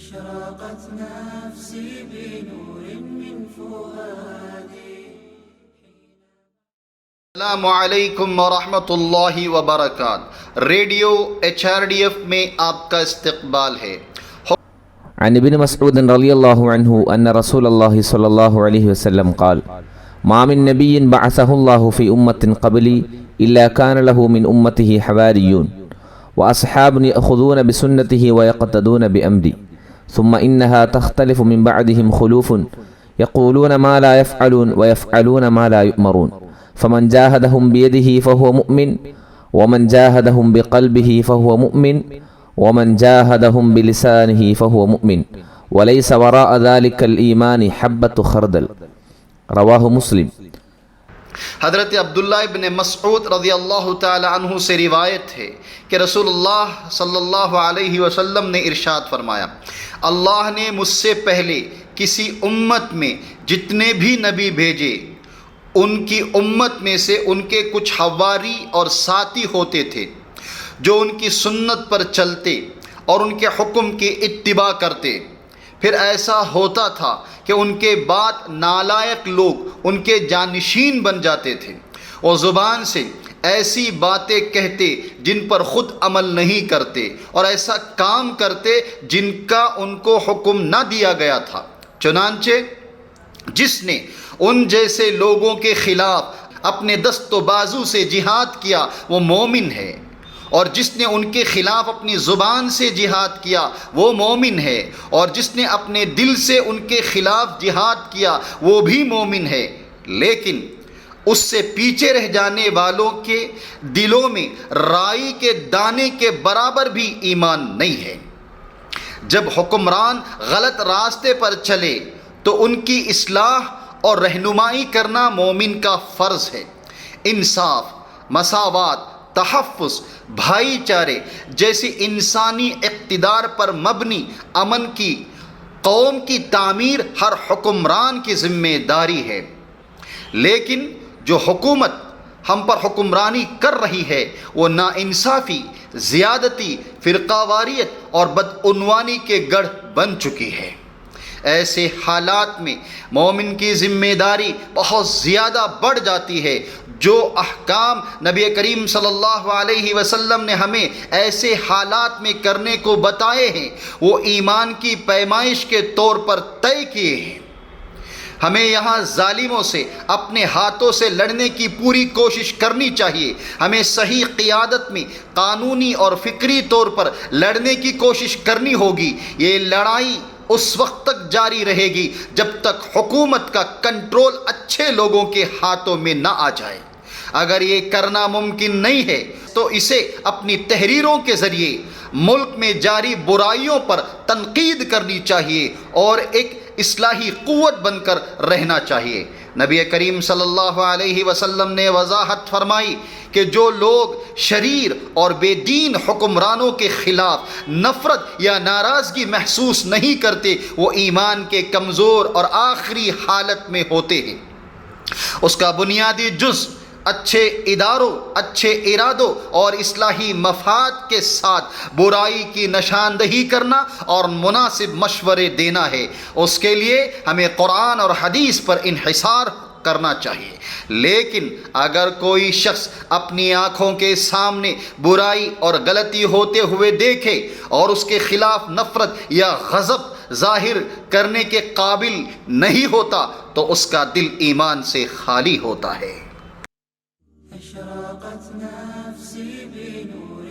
أشرقت نفسي بنور من فؤادي. السلام علیکم ورحمۃ اللہ وبرکاتہ. ریڈیو HRDF میں آپ کا استقبال ہے. عن ابن مسعود رضی اللہ عنہ ان رسول اللہ صلی اللہ علیہ وسلم قال ما من نبی بعثه اللہ فی امت قبلی الا كان له من امته حواریون واصحاب یأخذون بسنته ويقتدون بأمری ثم انها تختلف من بعدهم خلوف يقولون ما لا يفعلون ويفعلون ما لا يؤمرون فمن جاهدهم بيده فهو مؤمن ومن جاهدهم بقلبه فهو مؤمن ومن جاهدهم بلسانه فهو مؤمن وليس وراء ذلك الإيمان حبة خردل. رواہ مسلم. حضرت عبداللہ ابن مسعود رضی اللہ تعالی عنہ سے روایت ہے کہ رسول اللہ صلی اللہ علیہ وسلم نے ارشاد فرمایا، اللہ نے مجھ سے پہلے کسی امت میں جتنے بھی نبی بھیجے، ان کی امت میں سے ان کے کچھ حواری اور ساتھی ہوتے تھے جو ان کی سنت پر چلتے اور ان کے حکم کی اتباع کرتے. پھر ایسا ہوتا تھا کہ ان کے بعد نالائق لوگ ان کے جانشین بن جاتے تھے اور زبان سے ایسی باتیں کہتے جن پر خود عمل نہیں کرتے اور ایسا کام کرتے جن کا ان کو حکم نہ دیا گیا تھا. چنانچہ جس نے ان جیسے لوگوں کے خلاف اپنے دست و بازو سے جہاد کیا وہ مومن ہے، اور جس نے ان کے خلاف اپنی زبان سے جہاد کیا وہ مومن ہے، اور جس نے اپنے دل سے ان کے خلاف جہاد کیا وہ بھی مومن ہے. لیکن اس سے پیچھے رہ جانے والوں کے دلوں میں رائی کے دانے کے برابر بھی ایمان نہیں ہے. جب حکمران غلط راستے پر چلے تو ان کی اصلاح اور رہنمائی کرنا مومن کا فرض ہے. انصاف، مساوات، تحفظ، بھائی چارے جیسی انسانی اقتدار پر مبنی امن کی قوم کی تعمیر ہر حکمران کی ذمہ داری ہے. لیکن جو حکومت ہم پر حکمرانی کر رہی ہے وہ ناانصافی، زیادتی، فرقہ واریت اور بدعنوانی کے گڑھ بن چکی ہے. ایسے حالات میں مومن کی ذمہ داری بہت زیادہ بڑھ جاتی ہے. جو احکام نبی کریم صلی اللہ علیہ وسلم نے ہمیں ایسے حالات میں کرنے کو بتائے ہیں وہ ایمان کی پیمائش کے طور پر طے کیے ہیں. ہمیں یہاں ظالموں سے اپنے ہاتھوں سے لڑنے کی پوری کوشش کرنی چاہیے. ہمیں صحیح قیادت میں قانونی اور فکری طور پر لڑنے کی کوشش کرنی ہوگی. یہ لڑائی اس وقت تک جاری رہے گی جب تک حکومت کا کنٹرول اچھے لوگوں کے ہاتھوں میں نہ آ جائے. اگر یہ کرنا ممکن نہیں ہے تو اسے اپنی تحریروں کے ذریعے ملک میں جاری برائیوں پر تنقید کرنی چاہیے اور ایک اصلاحی قوت بن کر رہنا چاہیے. نبی کریم صلی اللہ علیہ وسلم نے وضاحت فرمائی کہ جو لوگ شریر اور بے دین حکمرانوں کے خلاف نفرت یا ناراضگی محسوس نہیں کرتے وہ ایمان کے کمزور اور آخری حالت میں ہوتے ہیں. اس کا بنیادی جز اچھے اداروں، اچھے ارادوں اور اصلاحی مفاد کے ساتھ برائی کی نشاندہی کرنا اور مناسب مشورے دینا ہے. اس کے لیے ہمیں قرآن اور حدیث پر انحصار کرنا چاہیے. لیکن اگر کوئی شخص اپنی آنکھوں کے سامنے برائی اور غلطی ہوتے ہوئے دیکھے اور اس کے خلاف نفرت یا غضب ظاہر کرنے کے قابل نہیں ہوتا تو اس کا دل ایمان سے خالی ہوتا ہے. أشرقت نفسي بنور